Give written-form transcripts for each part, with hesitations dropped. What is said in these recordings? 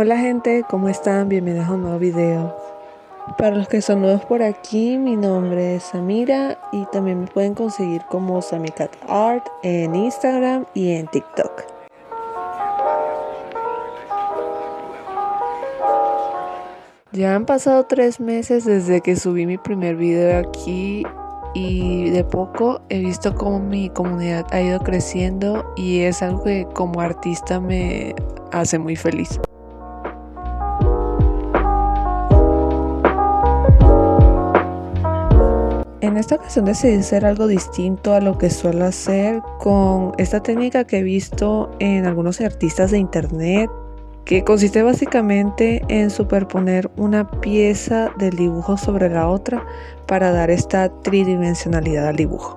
Hola gente, ¿cómo están? Bienvenidos a un nuevo video. Para los que son nuevos por aquí, mi nombre es Samira y también me pueden conseguir como Samicat Art en Instagram y en TikTok. Ya han pasado 3 meses desde que subí mi primer video aquí y de poco he visto cómo mi comunidad ha ido creciendo y es algo que como artista me hace muy feliz. En esta ocasión decidí hacer algo distinto a lo que suelo hacer con esta técnica que he visto en algunos artistas de internet, que consiste básicamente en superponer una pieza del dibujo sobre la otra para dar esta tridimensionalidad al dibujo.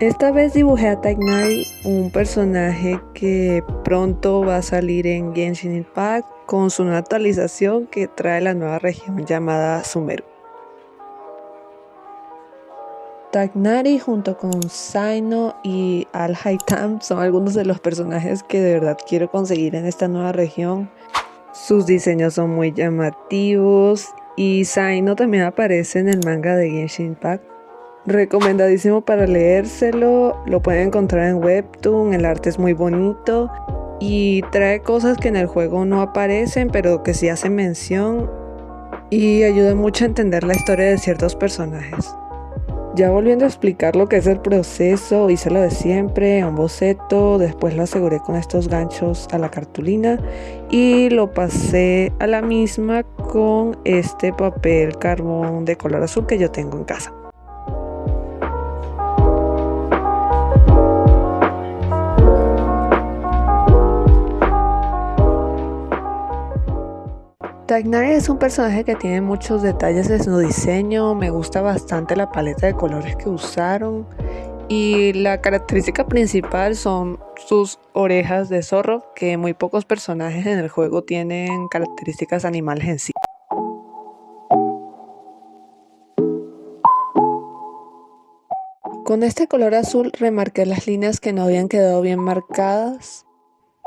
Esta vez dibujé a Tighnari, un personaje que pronto va a salir en Genshin Impact con su nueva actualización que trae la nueva región llamada Sumeru. Tighnari junto con Cyno y Al-Haitham son algunos de los personajes que de verdad quiero conseguir en esta nueva región. Sus diseños son muy llamativos y Cyno también aparece en el manga de Genshin Impact. Recomendadísimo para leérselo, lo pueden encontrar en Webtoon, el arte es muy bonito y trae cosas que en el juego no aparecen pero que sí hacen mención y ayuda mucho a entender la historia de ciertos personajes. Ya volviendo a explicar lo que es el proceso, hice lo de siempre, un boceto, después lo aseguré con estos ganchos a la cartulina y lo pasé a la misma con este papel carbón de color azul que yo tengo en casa. Tighnari es un personaje que tiene muchos detalles en su diseño, me gusta bastante la paleta de colores que usaron y la característica principal son sus orejas de zorro, que muy pocos personajes en el juego tienen características animales en sí. Con este color azul remarqué las líneas que no habían quedado bien marcadas.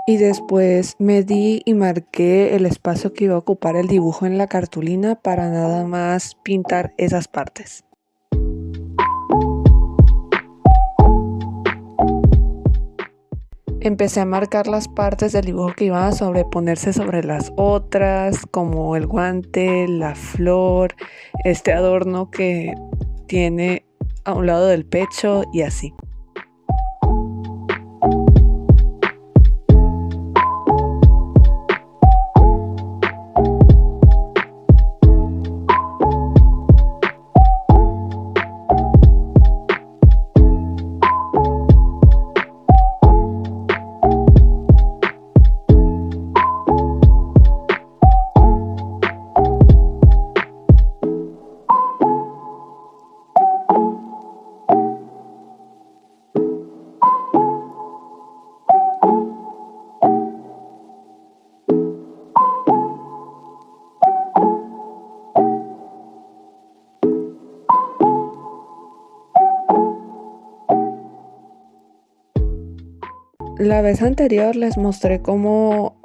Y después medí y marqué el espacio que iba a ocupar el dibujo en la cartulina para nada más pintar esas partes. Empecé a marcar las partes del dibujo que iban a sobreponerse sobre las otras, como el guante, la flor, este adorno que tiene a un lado del pecho y así. La vez anterior les mostré cómo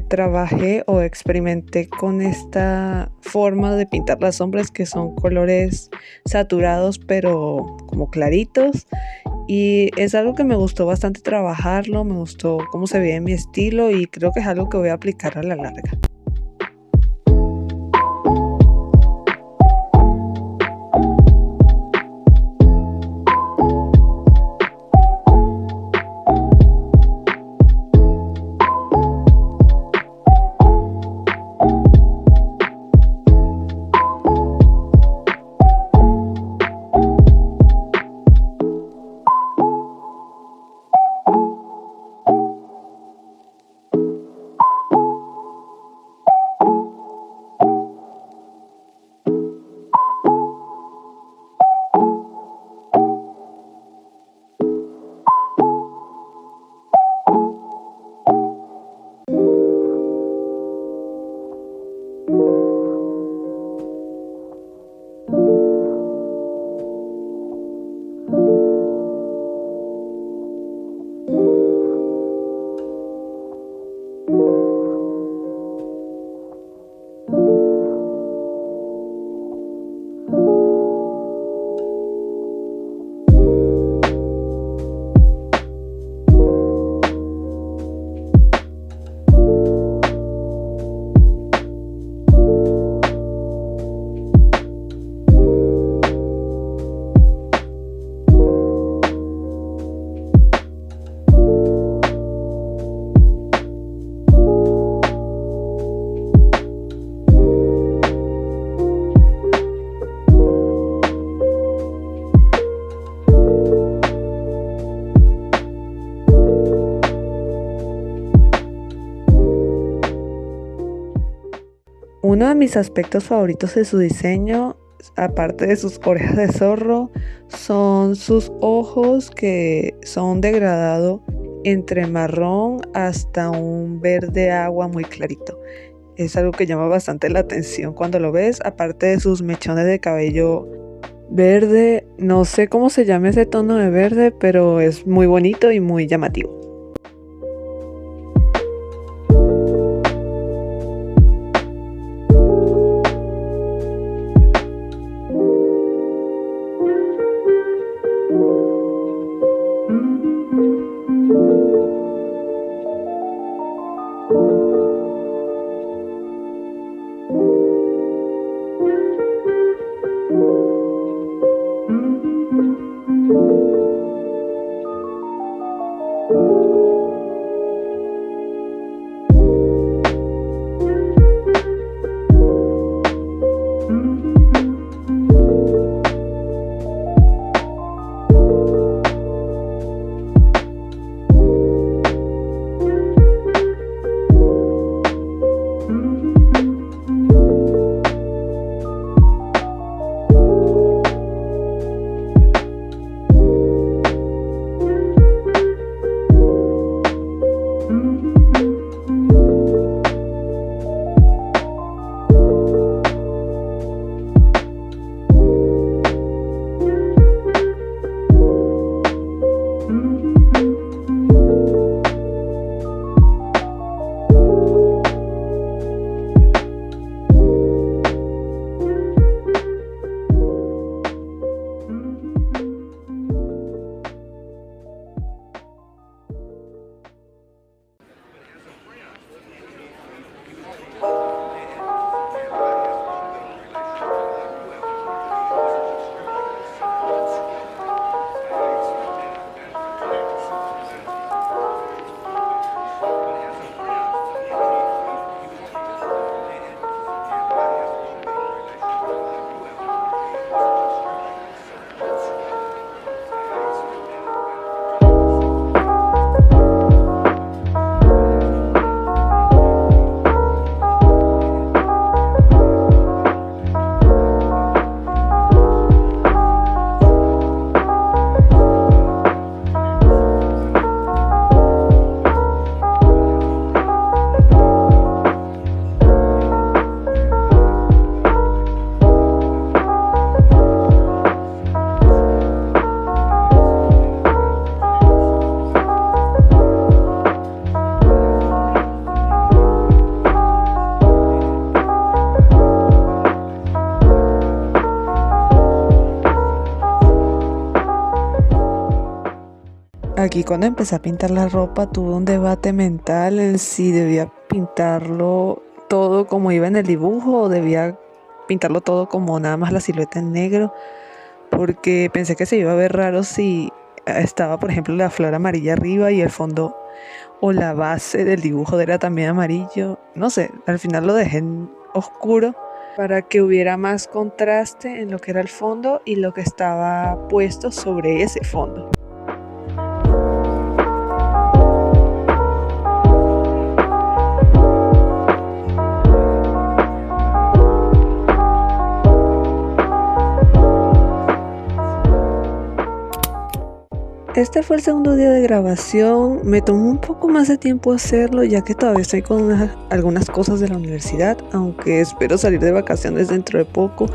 trabajé o experimenté con esta forma de pintar las sombras, que son colores saturados pero como claritos, y es algo que me gustó bastante trabajarlo, me gustó cómo se veía en mi estilo y creo que es algo que voy a aplicar a la larga. Uno de mis aspectos favoritos de su diseño, aparte de sus orejas de zorro, son sus ojos, que son degradado entre marrón hasta un verde agua muy clarito. Es algo que llama bastante la atención cuando lo ves, aparte de sus mechones de cabello verde. No sé cómo se llama ese tono de verde, pero es muy bonito y muy llamativo. Aquí cuando empecé a pintar la ropa tuve un debate mental en si debía pintarlo todo como iba en el dibujo o debía pintarlo todo como nada más la silueta en negro, porque pensé que se iba a ver raro si estaba, por ejemplo, la flor amarilla arriba y el fondo o la base del dibujo era también amarillo. No sé, al final lo dejé en oscuro para que hubiera más contraste en lo que era el fondo y lo que estaba puesto sobre ese fondo. Este fue el segundo día de grabación. Me tomó un poco más de tiempo hacerlo, ya que todavía estoy con algunas cosas de la universidad, aunque espero salir de vacaciones dentro de poco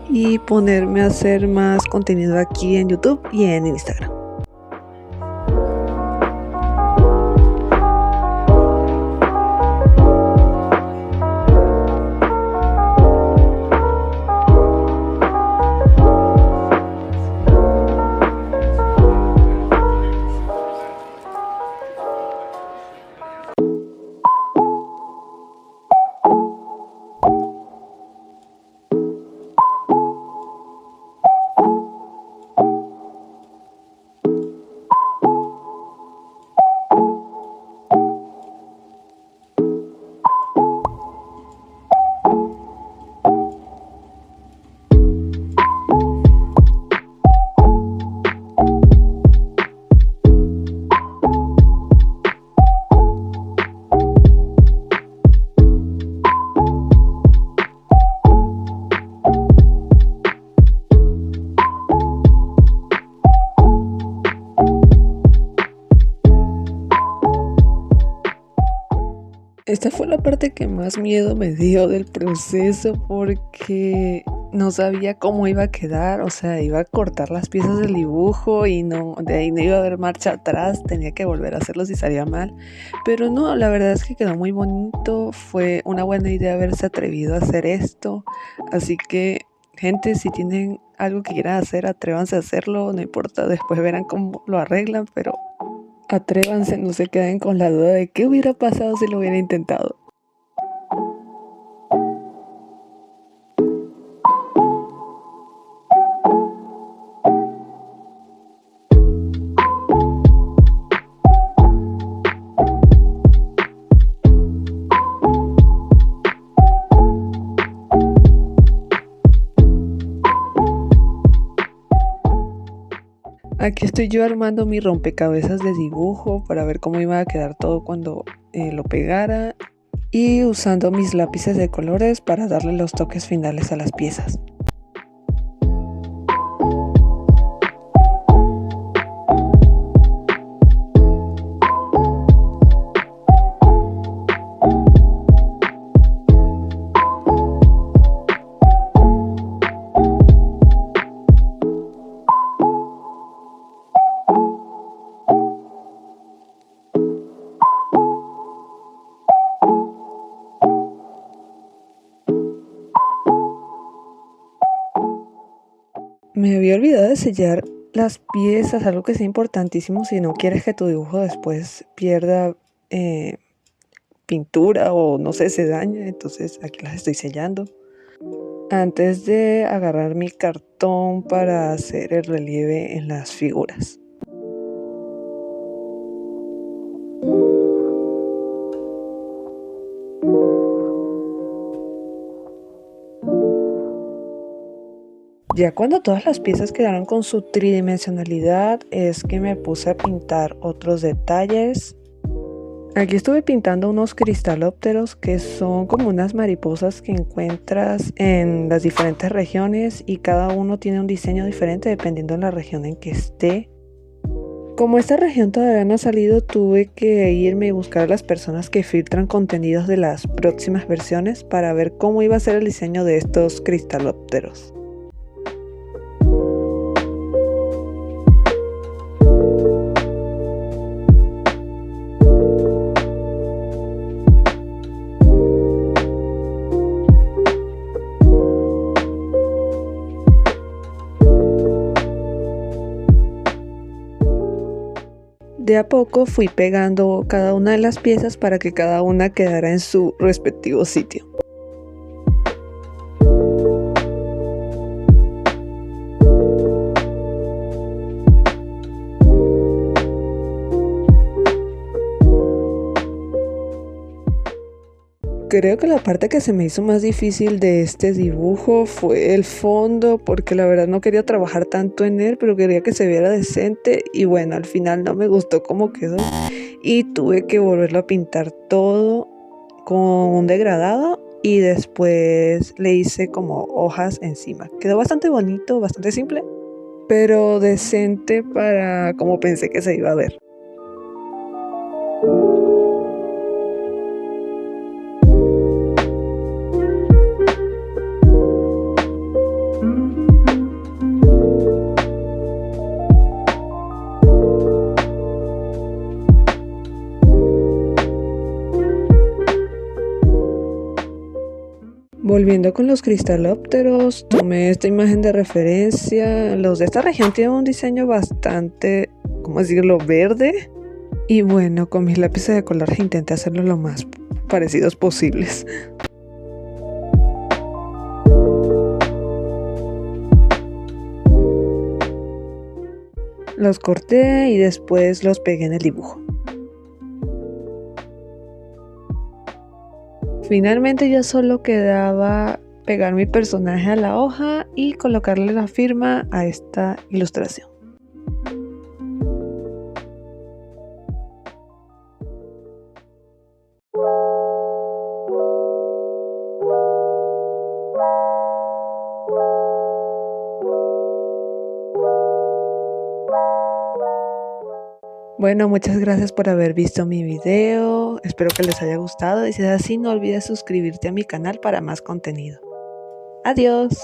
y ponerme a hacer más contenido aquí en YouTube y en Instagram. Esta fue la parte que más miedo me dio del proceso porque no sabía cómo iba a quedar, o sea, iba a cortar las piezas del dibujo y no, de ahí no iba a haber marcha atrás, tenía que volver a hacerlo si salía mal. Pero no, la verdad es que quedó muy bonito, fue una buena idea haberse atrevido a hacer esto, así que gente, si tienen algo que quieran hacer, atrévanse a hacerlo, no importa, después verán cómo lo arreglan, pero atrévanse, no se queden con la duda de qué hubiera pasado si lo hubiera intentado. Aquí estoy yo armando mi rompecabezas de dibujo para ver cómo iba a quedar todo cuando lo pegara y usando mis lápices de colores para darle los toques finales a las piezas. Me había olvidado de sellar las piezas, algo que es importantísimo si no quieres que tu dibujo después pierda pintura o no sé, se dañe. Entonces aquí las estoy sellando. Antes de agarrar mi cartón para hacer el relieve en las figuras. Ya cuando todas las piezas quedaron con su tridimensionalidad es que me puse a pintar otros detalles. Aquí estuve pintando unos cristalópteros que son como unas mariposas que encuentras en las diferentes regiones y cada uno tiene un diseño diferente dependiendo de la región en que esté. Como esta región todavía no ha salido, tuve que irme y buscar a las personas que filtran contenidos de las próximas versiones para ver cómo iba a ser el diseño de estos cristalópteros. De a poco fui pegando cada una de las piezas para que cada una quedara en su respectivo sitio. Creo que la parte que se me hizo más difícil de este dibujo fue el fondo, porque la verdad no quería trabajar tanto en él, pero quería que se viera decente y bueno, al final no me gustó cómo quedó y tuve que volverlo a pintar todo con un degradado y después le hice como hojas encima. Quedó bastante bonito, bastante simple, pero decente para como pensé que se iba a ver. Volviendo con los cristalópteros, tomé esta imagen de referencia. Los de esta región tienen un diseño bastante, ¿cómo decirlo?, verde. Y bueno, con mis lápices de color intenté hacerlo lo más parecidos posibles. Los corté y después los pegué en el dibujo. Finalmente ya solo quedaba pegar mi personaje a la hoja y colocarle la firma a esta ilustración. Bueno, muchas gracias por haber visto mi video, espero que les haya gustado y si es así no olvides suscribirte a mi canal para más contenido. Adiós.